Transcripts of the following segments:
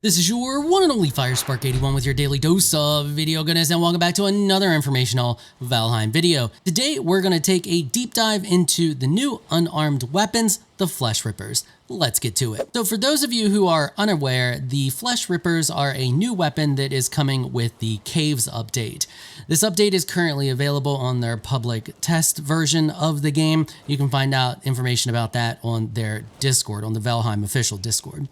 This is your one and only FireSpark81 with your daily dose of video goodness, and welcome back to another informational Valheim video. Today we're going to take a deep dive into the new unarmed weapons, the Flesh Rippers. Let's get to it. So for those of you who are unaware, the Flesh Rippers are a new weapon that is coming with the Caves update. This update is currently available on their public test version of the game. You can find out information about that on their Discord, on the Valheim official Discord.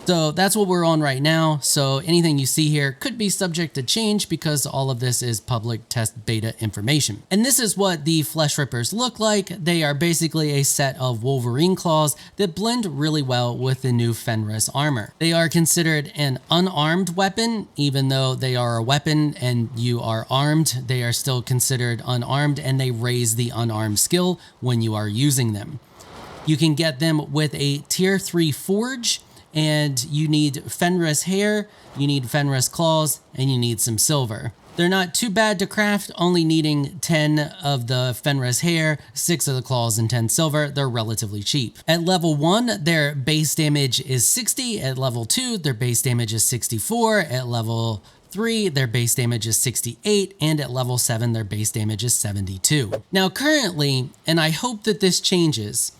So that's what we're on right now. So anything you see here could be subject to change because all of this is public test beta information. And this is what the Flesh Rippers look like. They are basically a set of Wolverine claws that blend really well with the new Fenris armor. They are considered an unarmed weapon, even though they are a weapon and you are armed, they are still considered unarmed, and they raise the unarmed skill when you are using them. You can get them with a tier 3 forge, and you need Fenris hair, you need Fenris claws, and you need some silver. They're not too bad to craft, only needing 10 of the Fenris hair, 6 of the claws, and 10 silver. They're relatively cheap. At level 1, their base damage is 60. At level 2, their base damage is 64. At level 3, their base damage is 68, and at level 7, their base damage is 72. Now currently, and I hope that this changes,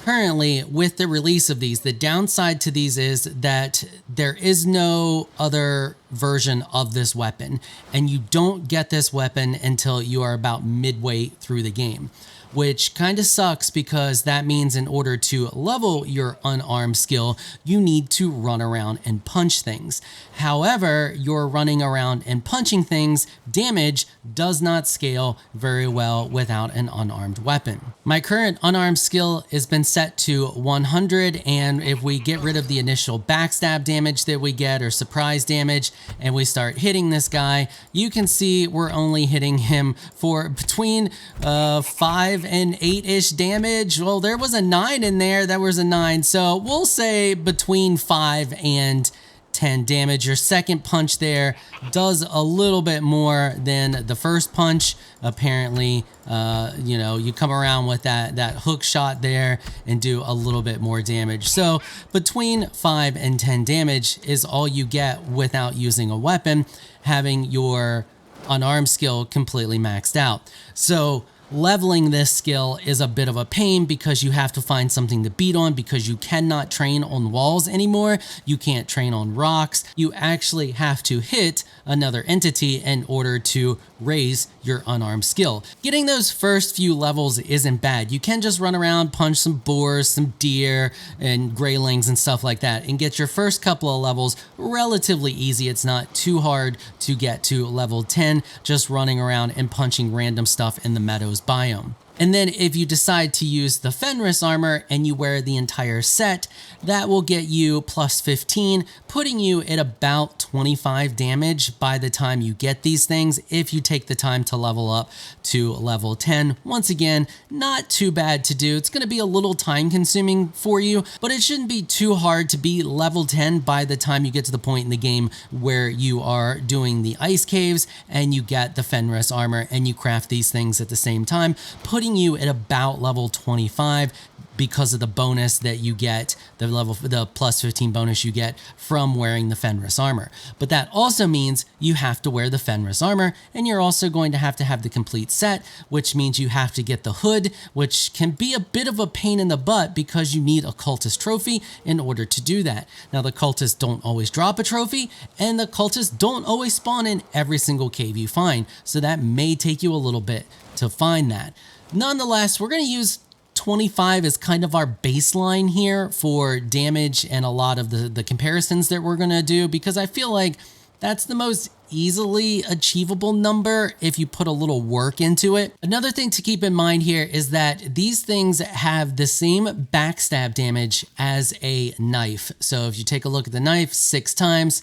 currently, with the release of these, the downside to these is that there is no other version of this weapon, and you don't get this weapon until you are about midway through the game, which kind of sucks because that means in order to level your unarmed skill, you need to run around and punch things. However, your running around and punching things damage does not scale very well without an unarmed weapon. My current unarmed skill has been set to 100, and if we get rid of the initial backstab damage that we get or surprise damage and we start hitting this guy, you can see we're only hitting him for between 5 and 8-ish damage. Well, there was a 9 in there. That was a 9. So we'll say between 5 and 10 damage. Your second punch there does a little bit more than the first punch. Apparently, you come around with that hook shot there and do a little bit more damage. So between 5 and 10 damage is all you get without using a weapon, having your unarmed skill completely maxed out. So leveling this skill is a bit of a pain because you have to find something to beat on, because you cannot train on walls anymore. You can't train on rocks. You actually have to hit another entity in order to raise your unarmed skill. Getting those first few levels isn't bad. You can just run around, punch some boars, some deer, and greylings and stuff like that, and get your first couple of levels relatively easy. It's not too hard to get to level 10, just running around and punching random stuff in the meadows biome. And then if you decide to use the Fenris armor and you wear the entire set, that will get you plus 15, putting you at about 25 damage by the time you get these things if you take the time to level up to level 10. Once again, not too bad to do. It's going to be a little time consuming for you, but it shouldn't be too hard to be level 10 by the time you get to the point in the game where you are doing the ice caves and you get the Fenris armor and you craft these things at the same time, putting you at about level 25 because of the bonus that you get, the plus 15 bonus you get from wearing the Fenris armor. But that also means you have to wear the Fenris armor, and you're also going to have the complete set, which means you have to get the hood, which can be a bit of a pain in the butt because you need a cultist trophy in order to do that. Now, the cultists don't always drop a trophy, and the cultists don't always spawn in every single cave you find, so that may take you a little bit to find that. Nonetheless, we're going to use 25 is kind of our baseline here for damage and a lot of the comparisons that we're going to do, because I feel like that's the most easily achievable number if you put a little work into it. Another thing to keep in mind here is that these things have the same backstab damage as a knife. So if you take a look at the knife, 6 times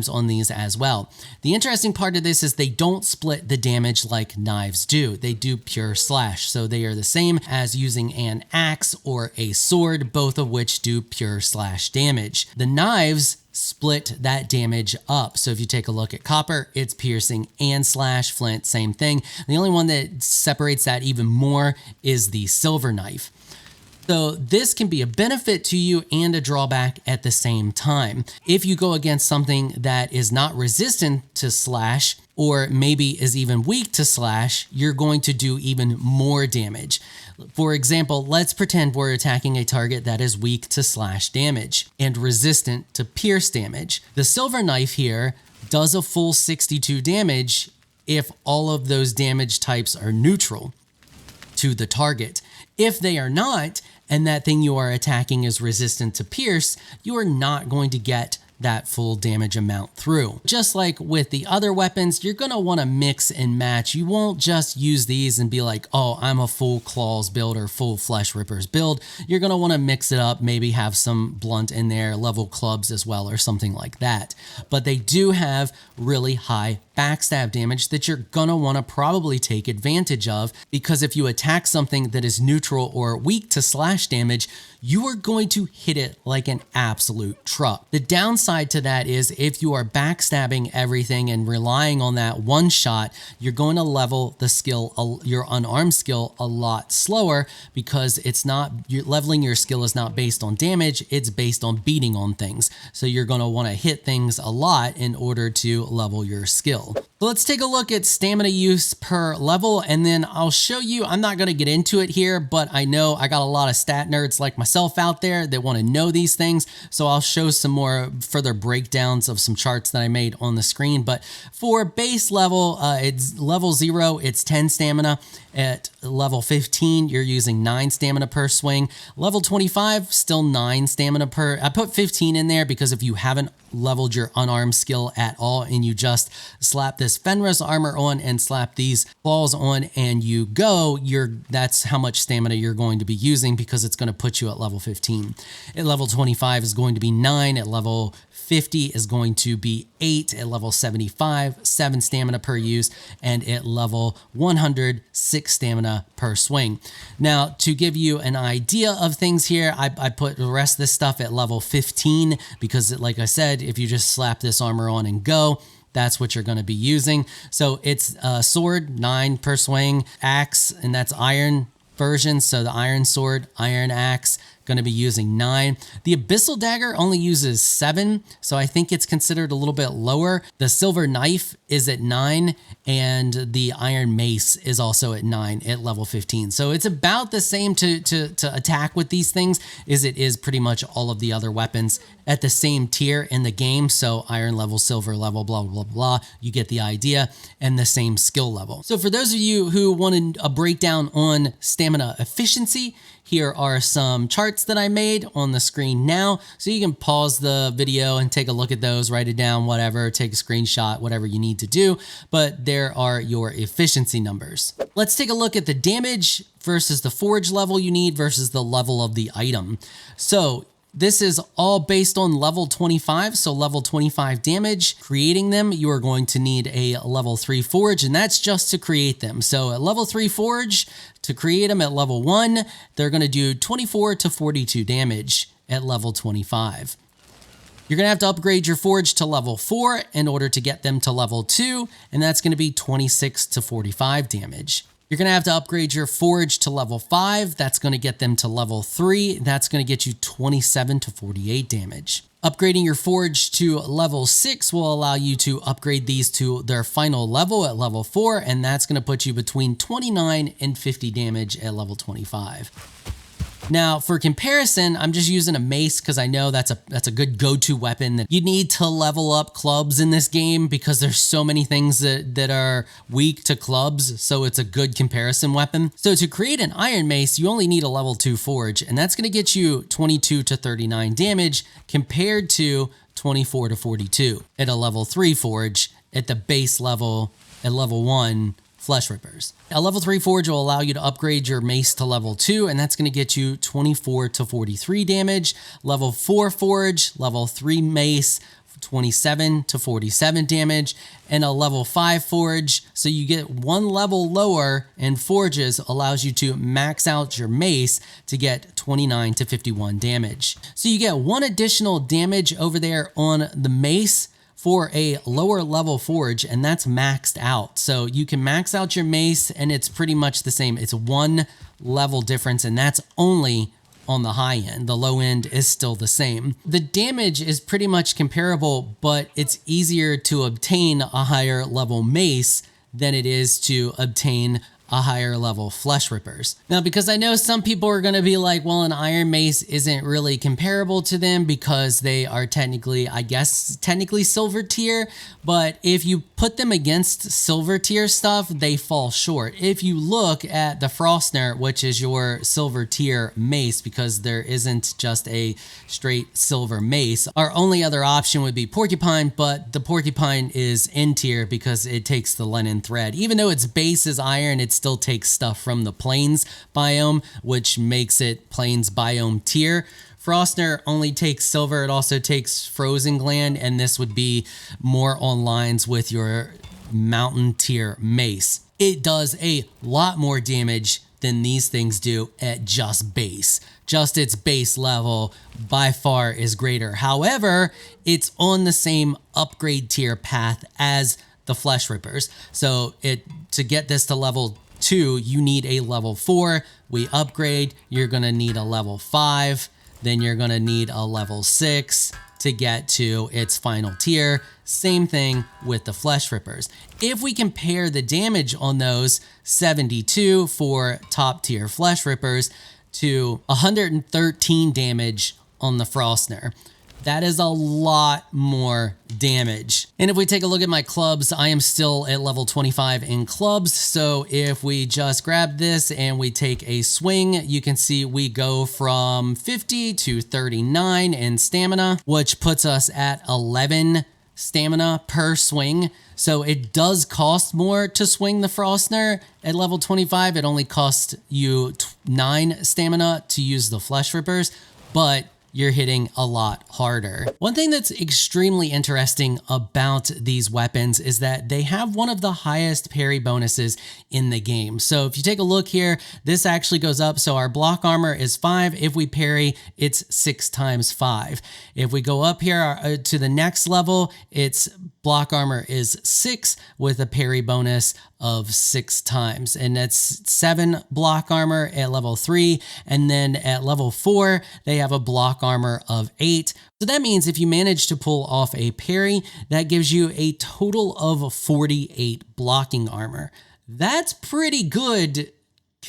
on these as well. The interesting part of this is they don't split the damage like knives do. They do pure slash. So they are the same as using an axe or a sword, both of which do pure slash damage. The knives split that damage up. So if you take a look at copper, it's piercing and slash. Flint, same thing. The only one that separates that even more is the silver knife. So this can be a benefit to you and a drawback at the same time. If you go against something that is not resistant to slash, or maybe is even weak to slash, you're going to do even more damage. For example, let's pretend we're attacking a target that is weak to slash damage and resistant to pierce damage. The silver knife here does a full 62 damage if all of those damage types are neutral to the target. If they are not, and that thing you are attacking is resistant to pierce, you are not going to get that full damage amount through. Just like with the other weapons, you're going to want to mix and match. You won't just use these and be like, oh, I'm a full claws build or full flesh rippers build. You're going to want to mix it up, maybe have some blunt in there, level clubs as well, or something like that. But they do have really high backstab damage that you're going to want to probably take advantage of, because if you attack something that is neutral or weak to slash damage, you are going to hit it like an absolute truck. The downside to that is if you are backstabbing everything and relying on that one shot, you're going to level the skill, your unarmed skill, a lot slower, because leveling your skill is not based on damage, it's based on beating on things. So you're going to want to hit things a lot in order to level your skill. So let's take a look at stamina use per level, and then I'll show you. I'm not going to get into it here, but I know I got a lot of stat nerds like myself out there that want to know these things. So I'll show some more further breakdowns of some charts that I made on the screen. But for base level, it's level 0, it's 10 stamina. At level 15, you're using 9 stamina per swing. Level 25, still 9 stamina per. I put 15 in there because if you haven't leveled your unarmed skill at all and you just slap this Fenris armor on and slap these claws on and you go, that's how much stamina you're going to be using, because it's going to put you at level 15. At level 25 is going to be 9. At level 50 is going to be 8. At level 75, 7 stamina per use, and at level 100, 6 stamina per swing. Now, to give you an idea of things here, I put the rest of this stuff at level 15 because, like I said, if you just slap this armor on and go, that's what you're going to be using. So it's sword, 9 per swing, axe, and that's iron version. So the iron sword, iron axe, going to be using 9. The abyssal dagger only uses 7, so I think it's considered a little bit lower. The silver knife is at 9, and the iron mace is also at 9 at level 15. So it's about the same to attack with these things as it is pretty much all of the other weapons at the same tier in the game. So iron level, silver level, blah, blah, blah. You get the idea, and the same skill level. So for those of you who wanted a breakdown on stamina efficiency, here are some charts that I made on the screen now. So you can pause the video and take a look at those, write it down, whatever, take a screenshot, whatever you need to do. But there are your efficiency numbers. Let's take a look at the damage versus the forge level you need versus the level of the item. So this is all based on level 25, so level 25 damage. Creating them, you are going to need a level 3 forge, and that's just to create them. So at level 3 forge, to create them at level 1, they're going to do 24 to 42 damage at level 25. You're going to have to upgrade your forge to level 4 in order to get them to level 2, and that's going to be 26 to 45 damage. You're going to have to upgrade your forge to level 5. That's going to get them to level 3. That's going to get you 27 to 48 damage. Upgrading your forge to level 6 will allow you to upgrade these to their final level at level 4, and that's going to put you between 29 and 50 damage at level 25. Now, for comparison, I'm just using a mace because I know that's a good go-to weapon. That you need to level up clubs in this game because there's so many things that are weak to clubs, so it's a good comparison weapon. So to create an iron mace, you only need a level 2 forge, and that's going to get you 22 to 39 damage compared to 24 to 42 at a level 3 forge at the base level at level 1 flesh rippers. A level 3 forge will allow you to upgrade your mace to level 2, and that's going to get you 24 to 43 damage. Level 4 forge, level 3 mace, 27 to 47 damage, and a level 5 forge. So you get one level lower in forges, allows you to max out your mace to get 29 to 51 damage. So you get one additional damage over there on the mace for a lower level forge, and that's maxed out. So you can max out your mace and it's pretty much the same. It's one level difference, and that's only on the high end. The low end is still the same. The damage is pretty much comparable, but it's easier to obtain a higher level mace than it is to obtain a higher level flesh rippers. Now, because I know some people are going to be like, well, an iron mace isn't really comparable to them because they are technically, I guess, technically silver tier, but if you put them against silver tier stuff, they fall short. If you look at the Frostner, which is your silver tier mace, because there isn't just a straight silver mace, our only other option would be porcupine, but the porcupine is N tier because it takes the linen thread. Even though its base is iron, it still takes stuff from the plains biome, which makes it plains biome tier. Frostner only takes silver. It also takes frozen gland, and this would be more on lines with your mountain tier mace. It does a lot more damage than these things do at just base. Just its base level by far is greater. However, it's on the same upgrade tier path as the flesh rippers. So to get this to level 2, you need a level 4. We upgrade, you're gonna need a level 5, then you're gonna need a level 6 to get to its final tier. Same thing with the flesh rippers. If we compare the damage on those, 72 for top tier flesh rippers to 113 damage on the Frostner. That is a lot more damage. And if we take a look at my clubs, I am still at level 25 in clubs. So if we just grab this and we take a swing, you can see we go from 50 to 39 in stamina, which puts us at 11 stamina per swing. So it does cost more to swing the Frostner at level 25. It only costs you 9 stamina to use the flesh rippers, but you're hitting a lot harder. One thing that's extremely interesting about these weapons is that they have one of the highest parry bonuses in the game. So if you take a look here, this actually goes up. So our block armor is 5. If we parry, it's 6 times 5. If we go up here to the next level, its block armor is 6 with a parry bonus of 6 times. And that's 7 block armor at level 3. And then at level 4, they have a block armor of 8. So that means if you manage to pull off a parry, that gives you a total of 48 blocking armor. That's pretty good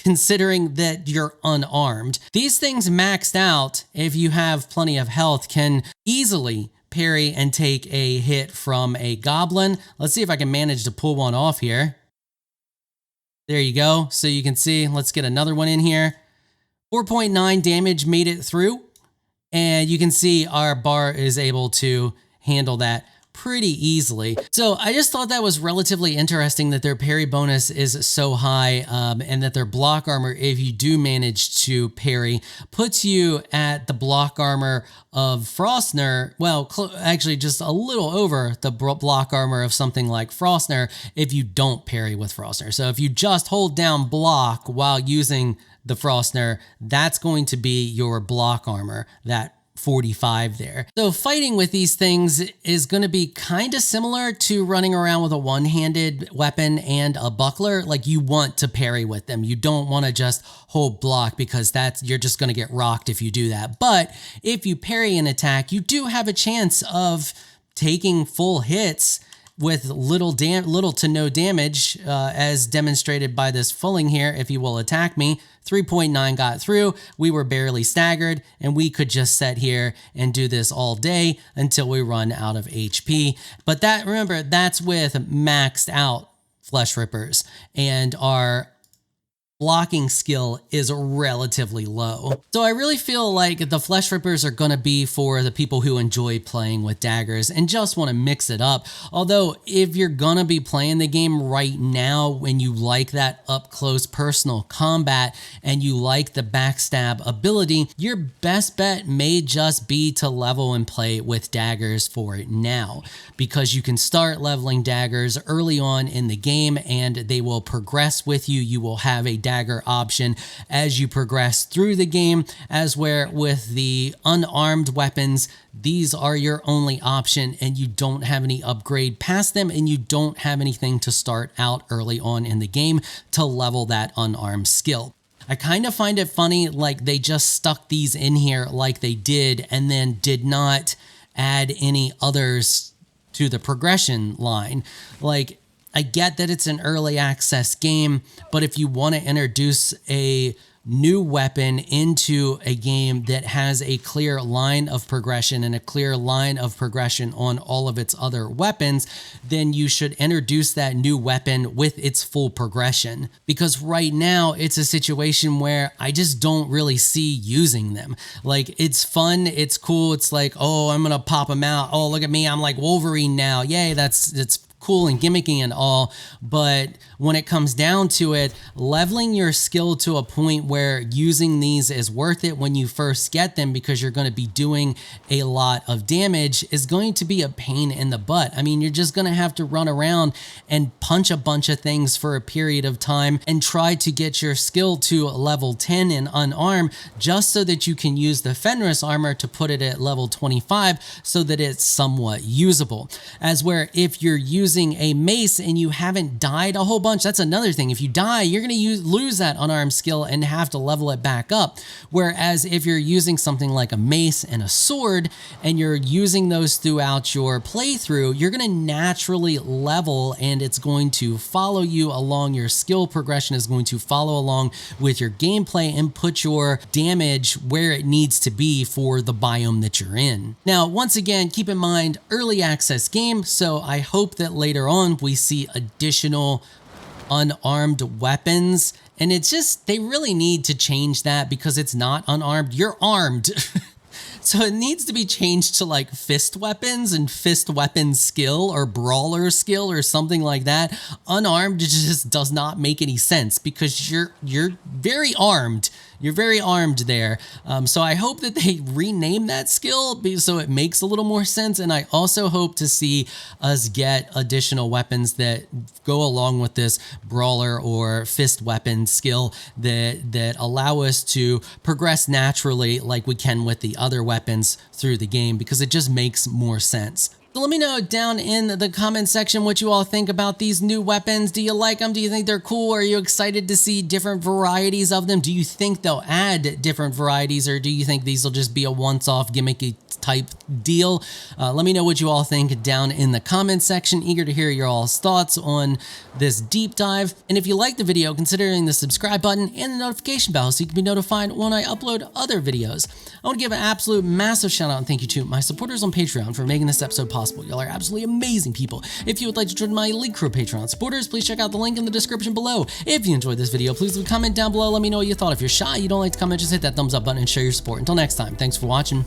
considering that you're unarmed. These things maxed out, if you have plenty of health, can easily parry and take a hit from a goblin. Let's see if I can manage to pull one off here. There you go. So you can see, let's get another one in here. 4.9 damage made it through. And you can see our bar is able to handle that pretty easily. So I just thought that was relatively interesting that their parry bonus is so high, and that their block armor, if you do manage to parry, puts you at the block armor of Frostner. Well, actually just a little over the block armor of something like Frostner if you don't parry with Frostner. So if you just hold down block while using the Frostner, that's going to be your block armor, that 45 there. So fighting with these things is going to be kind of similar to running around with a one-handed weapon and a buckler. Like, you want to parry with them. You don't want to just hold block, because you're just going to get rocked if you do that. But if you parry an attack, you do have a chance of taking full hits with little to no damage, as demonstrated by this fulling here. If he will attack me, 3.9 got through. We were barely staggered, and we could just sit here and do this all day until we run out of HP. But remember, that's with maxed out flesh rippers, and our blocking skill is relatively low. So I really feel like the flesh rippers are going to be for the people who enjoy playing with daggers and just want to mix it up. Although if you're going to be playing the game right now when you like that up close personal combat and you like the backstab ability, your best bet may just be to level and play with daggers for it now, because you can start leveling daggers early on in the game and they will progress with you. You will have a dagger option as you progress through the game, as where with the unarmed weapons, these are your only option and you don't have any upgrade past them, and you don't have anything to start out early on in the game to level that unarmed skill. I kind of find it funny, like they just stuck these in here like they did and then did not add any others to the progression line. Like, I get that it's an early access game, but if you want to introduce a new weapon into a game that has a clear line of progression and a clear line of progression on all of its other weapons, then you should introduce that new weapon with its full progression. Because right now it's a situation where I just don't really see using them. Like, it's fun, it's cool, it's like, oh, I'm gonna pop them out. Oh, look at me, I'm like Wolverine now. Yay, it's cool and gimmicky and all, but when it comes down to it, leveling your skill to a point where using these is worth it when you first get them because you're going to be doing a lot of damage is going to be a pain in the butt. I mean, you're just going to have to run around and punch a bunch of things for a period of time and try to get your skill to level 10 in Unarmed just so that you can use the Fenris armor to put it at level 25 so that it's somewhat usable. As where if you're using a mace and you haven't died a whole bunch, that's another thing. If you die, you're going to lose that unarmed skill and have to level it back up. Whereas if you're using something like a mace and a sword and you're using those throughout your playthrough, you're going to naturally level and it's going to follow you along. Your skill progression is going to follow along with your gameplay and put your damage where it needs to be for the biome that you're in. Now, once again, keep in mind, early access game, so I hope that later on we see additional unarmed weapons, and it's just, they really need to change that because it's not unarmed, you're armed. So it needs to be changed to like fist weapons and fist weapon skill or brawler skill or something like that. Unarmed just does not make any sense because you're very armed. You're very armed there. So I hope that they rename that skill so it makes a little more sense. And I also hope to see us get additional weapons that go along with this brawler or fist weapon skill that allow us to progress naturally like we can with the other weapons through the game, because it just makes more sense. So let me know down in the comment section what you all think about these new weapons. Do you like them? Do you think they're cool? Are you excited to see different varieties of them? Do you think they'll add different varieties, or do you think these will just be a once-off gimmicky type deal? Let me know what you all think down in the comment section. Eager to hear your all's thoughts on this deep dive. And if you like the video, consider hitting the subscribe button and the notification bell so you can be notified when I upload other videos. I want to give an absolute massive shout out and thank you to my supporters on Patreon for making this episode possible. Y'all are absolutely amazing people. If you would like to join my elite crew of Patreon supporters, please check out the link in the description below. If you enjoyed this video, please leave a comment down below. Let me know what you thought. If you're shy, you don't like to comment, just hit that thumbs up button and show your support. Until next time, thanks for watching.